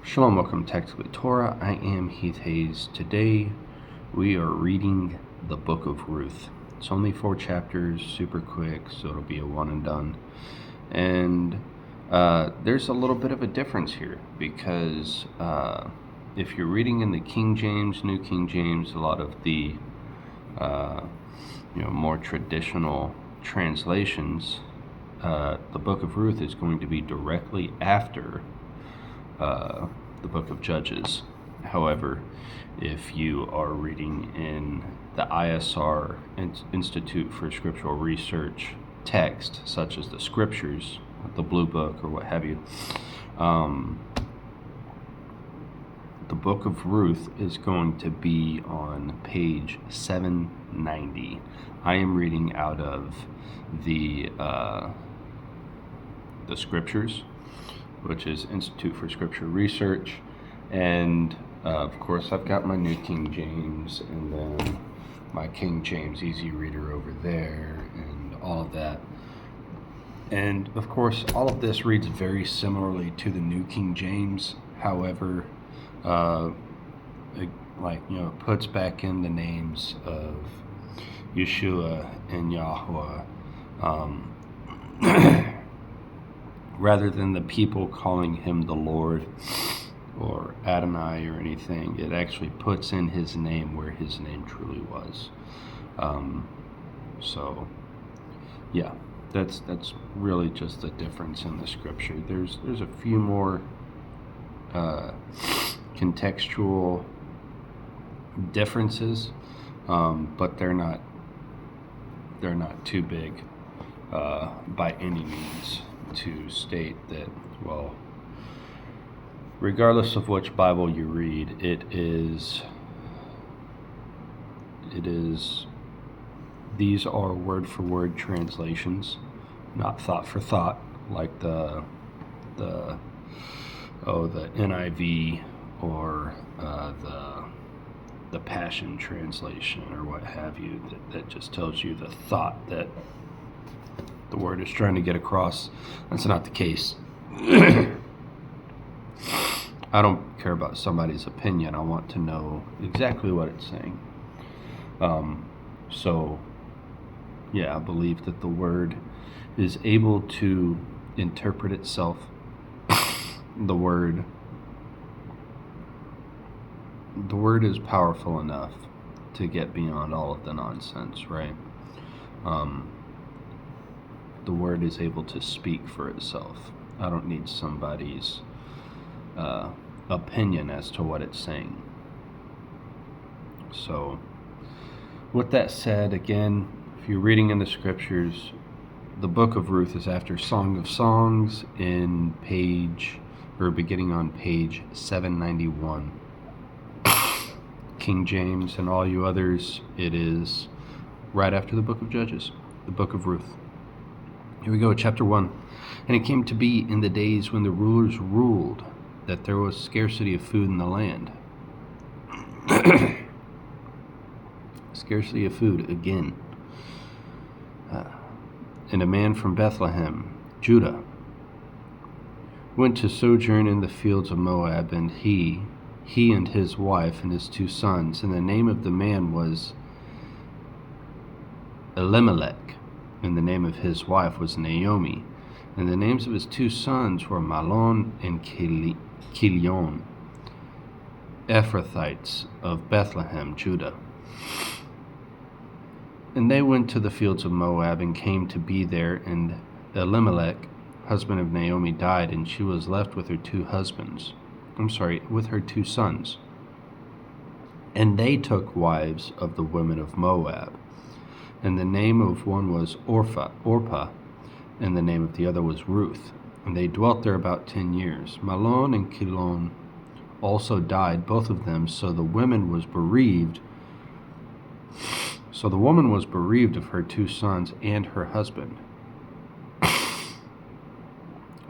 Shalom, welcome to Tactically Torah. I am Heath Hayes. Today we are reading the book of Ruth. It's only 4 chapters, super quick, so it'll be a one and done. And there's a little bit of a difference here because if you're reading in the King James, New King James, a lot of the more traditional translations, the book of Ruth is going to be directly after the book of Judges. However, if you are reading in the ISR, Institute for Scriptural Research text, such as the Scriptures, the Blue Book, or what have you, the book of Ruth is going to be on page 790. I am reading out of the Scriptures, which is Institute for Scripture Research, and of course I've got my New King James and then my King James Easy Reader over there and all of that. And of course all of this reads very similarly to the New King James. However, it puts back in the names of Yeshua and Yahweh, rather than the people calling him the Lord or Adonai or anything. It actually puts in his name where his name truly was. So yeah, that's really just the difference in the scripture. There's a few more contextual differences, but they're not too big by any means to state that, well, regardless of which Bible you read, it is these are word for word translations, not thought for thought, like the NIV or the Passion Translation or what have you, that just tells you the thought that the word is trying to get across. That's not the case. I don't care about somebody's opinion. I want to know exactly what it's saying. So yeah, I believe that the word is able to interpret itself. The word is powerful enough to get beyond all of the nonsense, right? The word is able to speak for itself. I don't need somebody's opinion as to what it's saying. So with that said, again, if you're reading in the scriptures, the book of Ruth is after Song of Songs beginning on page 791. King James and all you others, it is right after the book of Judges, the book of Ruth. Here we go, chapter 1. And it came to be in the days when the rulers ruled that there was scarcity of food in the land. Scarcity of food again. And a man from Bethlehem, Judah, went to sojourn in the fields of Moab, and he and his wife and his 2 sons, and the name of the man was Elimelech, and the name of his wife was Naomi, and the names of his 2 sons were Mahlon and Chilion, Ephrathites of Bethlehem, Judah. And they went to the fields of Moab and came to be there, and Elimelech, husband of Naomi, died, and she was left with her 2 with her 2 sons. And they took wives of the women of Moab. And the name of one was Orpah, and the name of the other was Ruth. And they dwelt there about 10 years. Mahlon and Chilion also died, both of them, so the woman was bereaved. So the woman was bereaved of her 2 sons and her husband.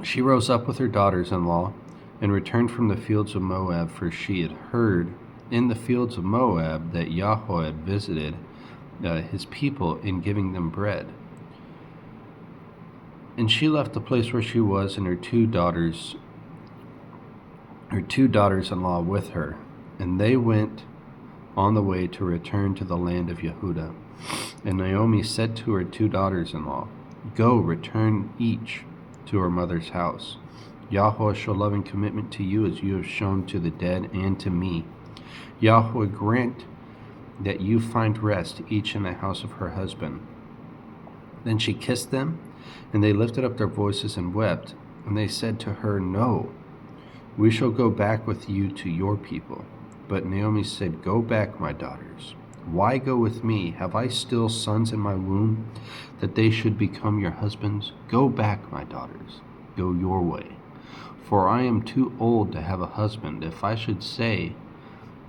She rose up with her daughters-in-law and returned from the fields of Moab, for she had heard in the fields of Moab that Yahweh had visited his people in giving them bread. And she left the place where she was and her 2 daughters her 2 daughters-in-law with her, and they went on the way to return to the land of Yehudah. And Naomi said to her 2 daughters-in-law, Go, return each to her mother's house. Yahweh show loving commitment to you as you have shown to the dead and to me. Yahweh grant that you find rest each in the house of her husband. Then she kissed them, and they lifted up their voices and wept. And they said to her, No, we shall go back with you to your people. But Naomi said, Go back, my daughters. Why go with me? Have I still sons in my womb, that they should become your husbands? Go back, my daughters. Go your way. For I am too old to have a husband. If I should say,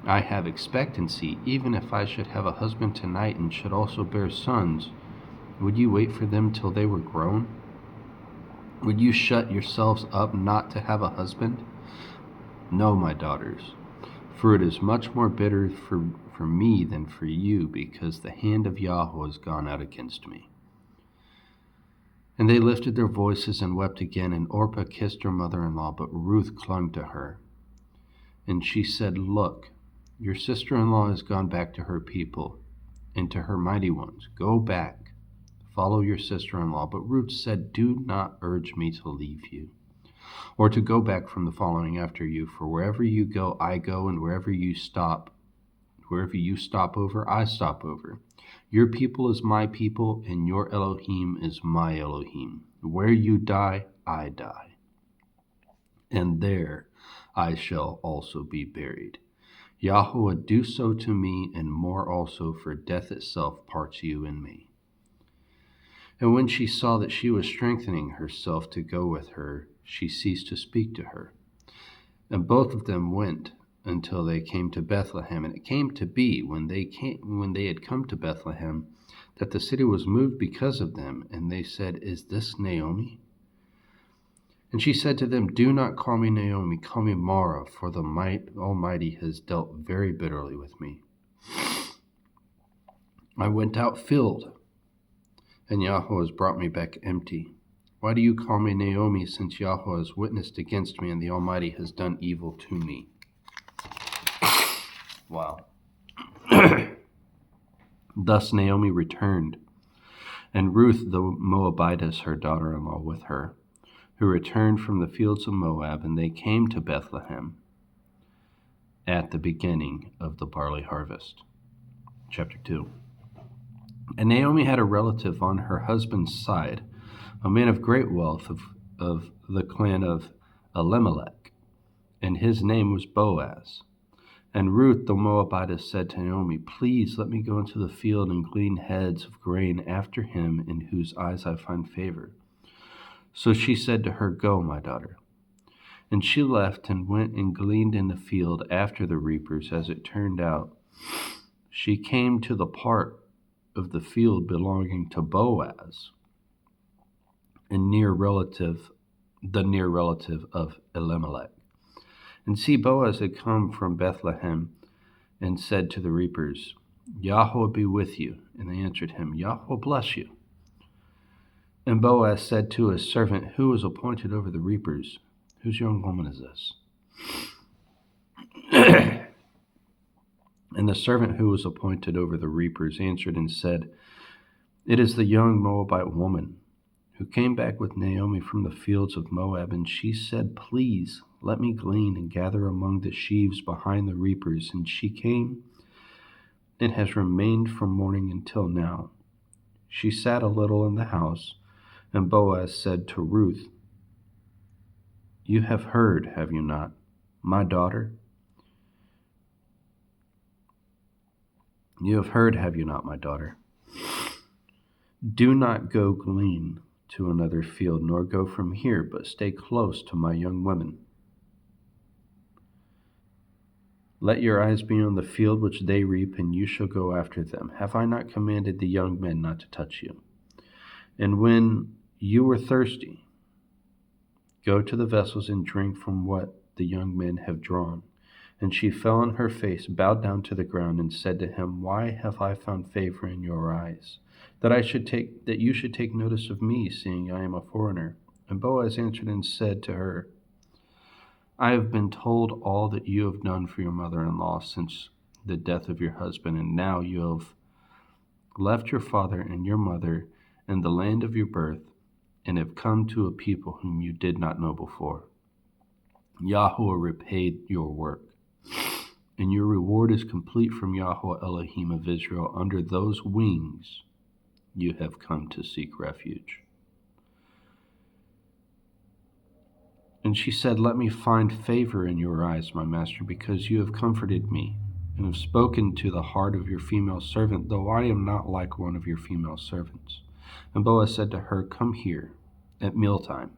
I have expectancy, even if I should have a husband tonight and should also bear sons, would you wait for them till they were grown? Would you shut yourselves up not to have a husband? No, my daughters, for it is much more bitter for me than for you, because the hand of Yahweh has gone out against me. And they lifted their voices and wept again, and Orpah kissed her mother-in-law, but Ruth clung to her. And she said, Look, your sister-in-law has gone back to her people and to her mighty ones. Go back, follow your sister-in-law. But Ruth said, Do not urge me to leave you, or to go back from the following after you. For wherever you go, I go, and wherever you stop over, I stop over. Your people is my people, and your Elohim is my Elohim. Where you die, I die, and there I shall also be buried. Yahweh, do so to me, and more also, for death itself parts you and me. And when she saw that she was strengthening herself to go with her, she ceased to speak to her. And both of them went until they came to Bethlehem. And it came to be, when they had come to Bethlehem, that the city was moved because of them. And they said, Is this Naomi? And she said to them, Do not call me Naomi, call me Mara, for the Almighty has dealt very bitterly with me. I went out filled, and Yahweh has brought me back empty. Why do you call me Naomi, since Yahweh has witnessed against me, and the Almighty has done evil to me? Wow. Thus Naomi returned, and Ruth the Moabitess, her daughter-in-law, with her, who returned from the fields of Moab, and they came to Bethlehem at the beginning of the barley harvest. Chapter 2. And Naomi had a relative on her husband's side, a man of great wealth of the clan of Elimelech, and his name was Boaz. And Ruth the Moabitess said to Naomi, Please let me go into the field and glean heads of grain after him in whose eyes I find favor. So she said to her, Go, my daughter. And she left and went and gleaned in the field after the reapers. As it turned out, she came to the part of the field belonging to Boaz, the near relative of Elimelech. And see, Boaz had come from Bethlehem and said to the reapers, Yahweh be with you. And they answered him, Yahweh bless you. And Boaz said to his servant who was appointed over the reapers, Whose young woman is this? And the servant who was appointed over the reapers answered and said, It is the young Moabite woman who came back with Naomi from the fields of Moab. And she said, Please let me glean and gather among the sheaves behind the reapers. And she came and has remained from morning until now. She sat a little in the house, and Boaz said to Ruth, You have heard, have you not, my daughter? You have heard, have you not, my daughter? Do not go glean to another field, nor go from here, but stay close to my young women. Let your eyes be on the field which they reap, and you shall go after them. Have I not commanded the young men not to touch you? And when you are thirsty, go to the vessels and drink from what the young men have drawn. And she fell on her face, bowed down to the ground, and said to him, Why have I found favor in your eyes, that you should take notice of me, seeing I am a foreigner? And Boaz answered and said to her, I have been told all that you have done for your mother-in-law since the death of your husband, and now you have left your father and your mother and the land of your birth, and have come to a people whom you did not know before. Yahweh repaid your work, and your reward is complete from Yahweh Elohim of Israel. Under those wings you have come to seek refuge. And she said, Let me find favor in your eyes, my master, because you have comforted me, and have spoken to the heart of your female servant, though I am not like one of your female servants. And Boaz said to her, Come here at mealtime.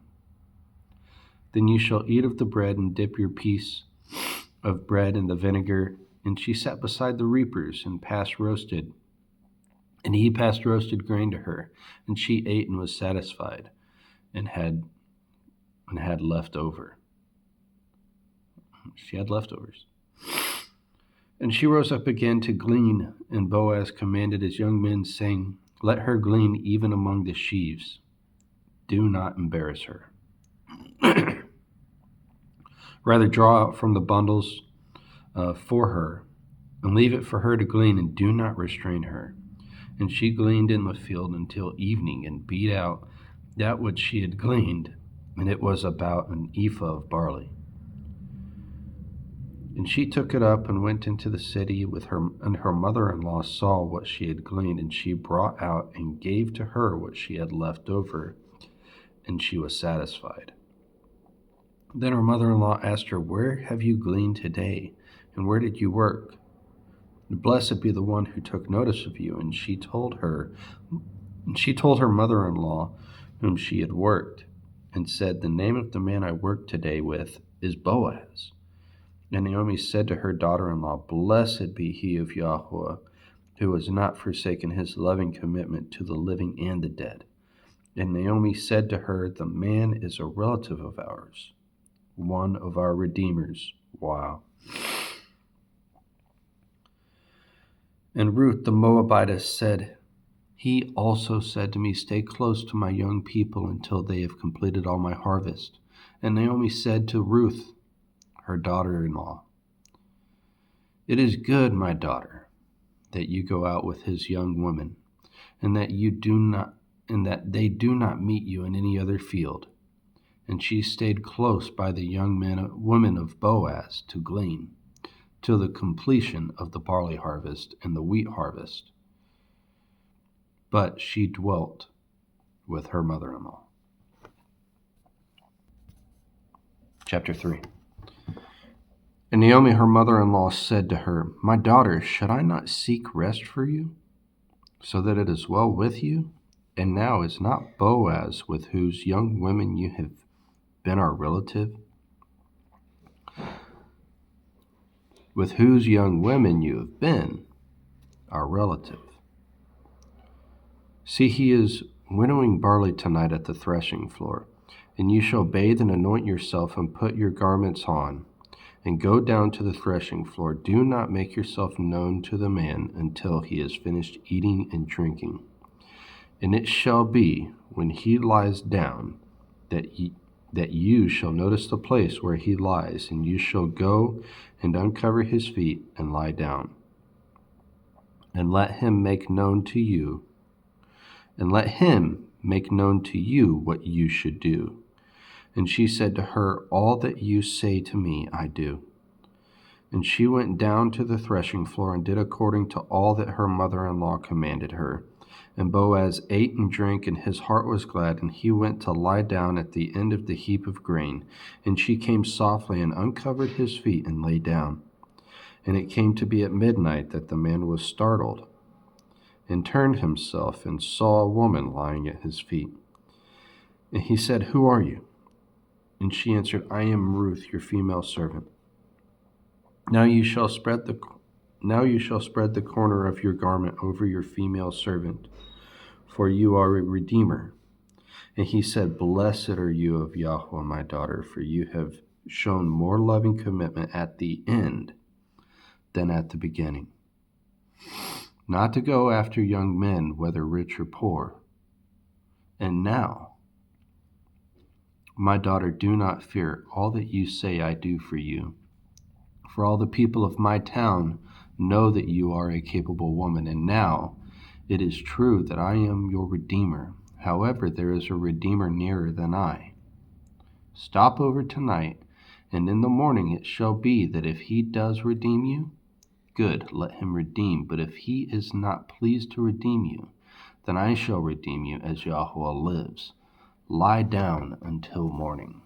Then you shall eat of the bread, and dip your piece of bread in the vinegar. And she sat beside the reapers, and he passed roasted grain to her, and she ate and was satisfied, and had left over. She had leftovers. And she rose up again to glean, and Boaz commanded his young men, saying, Let her glean even among the sheaves. Do not embarrass her. Rather draw out from the bundles for her, and leave it for her to glean, and do not restrain her. And she gleaned in the field until evening, and beat out that which she had gleaned, and it was about an ephah of barley. And she took it up and went into the city with her, and her mother-in-law saw what she had gleaned, and she brought out and gave to her what she had left over, and she was satisfied. Then her mother-in-law asked her, Where have you gleaned today, and where did you work? Blessed be the one who took notice of you. And she told her mother-in-law whom she had worked, and said, The name of the man I worked today with is Boaz. And Naomi said to her daughter-in-law, Blessed be he of Yahweh, who has not forsaken his loving commitment to the living and the dead. And Naomi said to her, The man is a relative of ours, one of our redeemers. Wow. And Ruth the Moabitess said, He also said to me, Stay close to my young people until they have completed all my harvest. And Naomi said to Ruth, her daughter-in-law, It is good, my daughter, that you go out with his young women, and that they do not meet you in any other field. And she stayed close by the young women of Boaz to glean, till the completion of the barley harvest and the wheat harvest. But she dwelt with her mother-in-law. Chapter 3. And Naomi, her mother-in-law, said to her, My daughter, should I not seek rest for you, so that it is well with you? And now is not Boaz, with whose young women you have been our relative? With whose young women you have been our relative. See, he is winnowing barley tonight at the threshing floor, and you shall bathe and anoint yourself and put your garments on, and go down to the threshing floor. Do not make yourself known to the man until he has finished eating and drinking. And it shall be, when he lies down, that you shall notice the place where he lies, and you shall go and uncover his feet and lie down. And let him make known to you what you should do. And she said to her, All that you say to me, I do. And she went down to the threshing floor and did according to all that her mother-in-law commanded her. And Boaz ate and drank, and his heart was glad, and he went to lie down at the end of the heap of grain. And she came softly and uncovered his feet and lay down. And it came to be at midnight that the man was startled, and turned himself, and saw a woman lying at his feet. And he said, Who are you? And she answered, I am Ruth, your female servant. Now you shall spread the corner of your garment over your female servant, for you are a redeemer. And he said, Blessed are you of Yahweh, my daughter, for you have shown more loving commitment at the end than at the beginning, not to go after young men, whether rich or poor. And now, My daughter, do not fear all that you say I do for you. For all the people of my town know that you are a capable woman, and now it is true that I am your Redeemer. However, there is a Redeemer nearer than I. Stop over tonight, and in the morning it shall be that if he does redeem you, good, let him redeem. But if he is not pleased to redeem you, then I shall redeem you as Yahweh lives. Lie down until morning.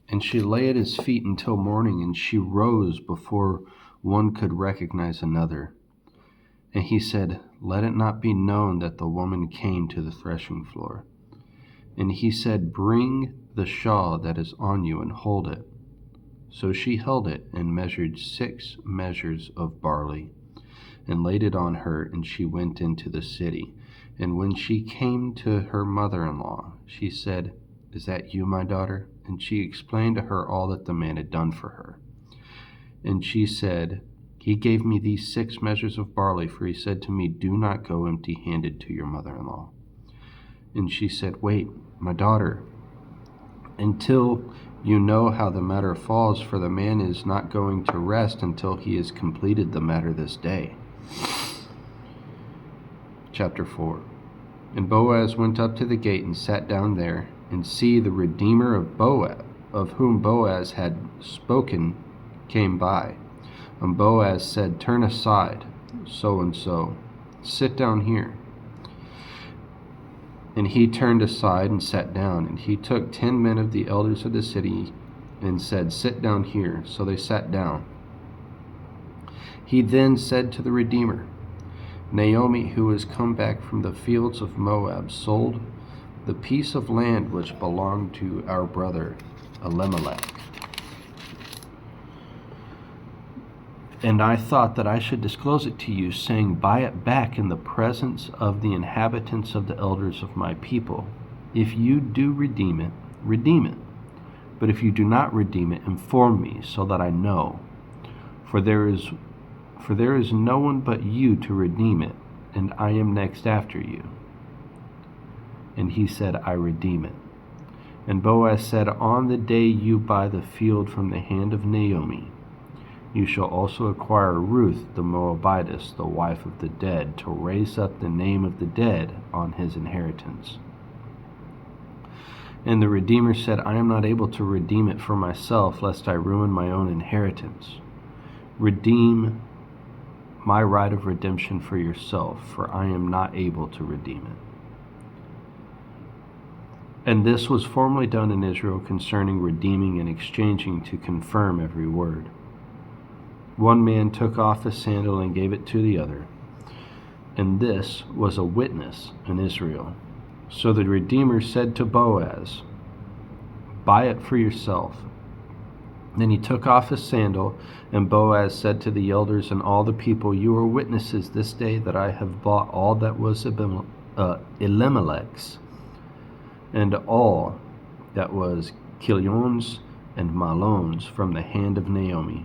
And she lay at his feet until morning, and she rose before one could recognize another. And he said, Let it not be known that the woman came to the threshing floor. And he said, Bring the shawl that is on you and hold it. So she held it and measured 6 measures of barley, and laid it on her, and she went into the city. And when she came to her mother-in-law, she said, Is that you, my daughter? And she explained to her all that the man had done for her. And she said, He gave me these 6 measures of barley, for he said to me, Do not go empty-handed to your mother-in-law. And she said, Wait, my daughter, until you know how the matter falls, for the man is not going to rest until he has completed the matter this day. Chapter 4. And Boaz went up to the gate and sat down there, and see, the Redeemer of Boaz, of whom Boaz had spoken, came by. And Boaz said, Turn aside, so and so, sit down here. And he turned aside and sat down. And he took 10 men of the elders of the city and said, Sit down here. So they sat down. He then said to the Redeemer, Naomi, who has come back from the fields of Moab, sold the piece of land which belonged to our brother Elimelech. And I thought that I should disclose it to you, saying, Buy it back in the presence of the inhabitants of the elders of my people. If you do redeem it, redeem it. But if you do not redeem it, inform me, so that I know. For there is no one but you to redeem it, and I am next after you. And he said, I redeem it. And Boaz said, On the day you buy the field from the hand of Naomi, you shall also acquire Ruth the Moabitess, the wife of the dead, to raise up the name of the dead on his inheritance. And the Redeemer said, I am not able to redeem it for myself, lest I ruin my own inheritance. Redeem my right of redemption for yourself, for I am not able to redeem it. And this was formerly done in Israel concerning redeeming and exchanging, to confirm every word. One man took off his sandal and gave it to the other, and this was a witness in Israel. So the Redeemer said to Boaz, Buy it for yourself. Then he took off his sandal, and Boaz said to the elders and all the people, You are witnesses this day that I have bought all that was Elimelech's, and all that was Chilion's and Mahlon's from the hand of Naomi.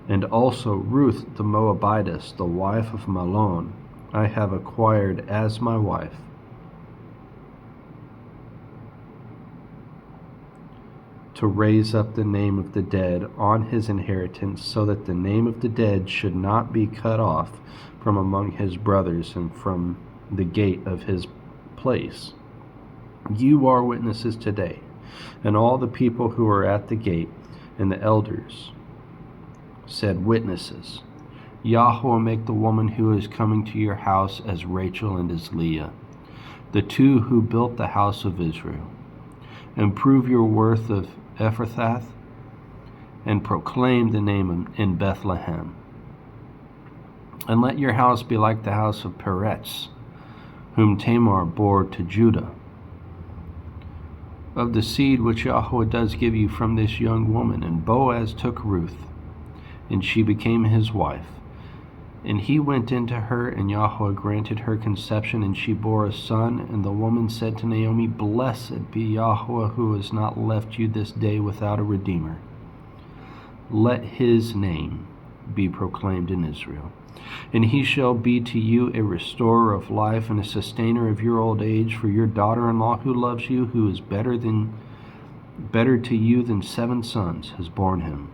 And also Ruth the Moabitess, the wife of Mahlon, I have acquired as my wife. To raise up the name of the dead on his inheritance, so that the name of the dead should not be cut off from among his brothers and from the gate of his place. You are witnesses today, and all the people who are at the gate, and the elders said, Witnesses, Yahweh make the woman who is coming to your house as Rachel and as Leah, the two who built the house of Israel. And prove your worth of Ephrathah, and proclaim the name in Bethlehem. And let your house be like the house of Peretz, whom Tamar bore to Judah. Of the seed which Yahweh does give you from this young woman. And Boaz took Ruth, and she became his wife. And he went into her, and Yahweh granted her conception, and she bore a son. And the woman said to Naomi, Blessed be Yahweh, who has not left you this day without a redeemer. Let his name be proclaimed in Israel. And he shall be to you a restorer of life and a sustainer of your old age, for your daughter-in-law who loves you, who is better to you than 7 sons, has borne him.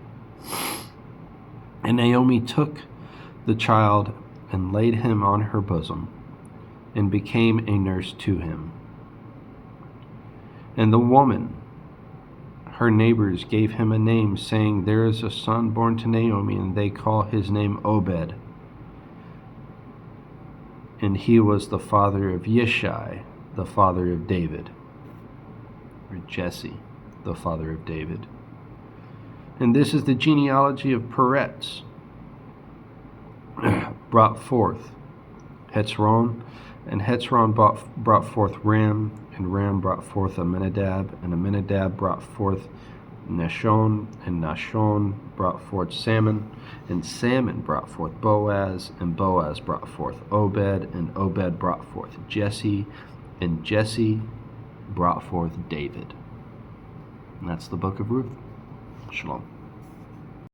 And Naomi took the child and laid him on her bosom, and became a nurse to him. And the woman, her neighbors, gave him a name, saying, There is a son born to Naomi, and they call his name Obed. And he was the father of Yishai, the father of David, or Jesse, the father of David. And this is the genealogy of Peretz, brought forth Hetzron, and Hetzron brought forth Ram, and Ram brought forth Amminadab, and Amminadab brought forth Nahshon, and Nahshon brought forth Salmon, and Salmon brought forth Boaz, and Boaz brought forth Obed, and Obed brought forth Jesse, and Jesse brought forth David. And that's the book of Ruth. Shalom.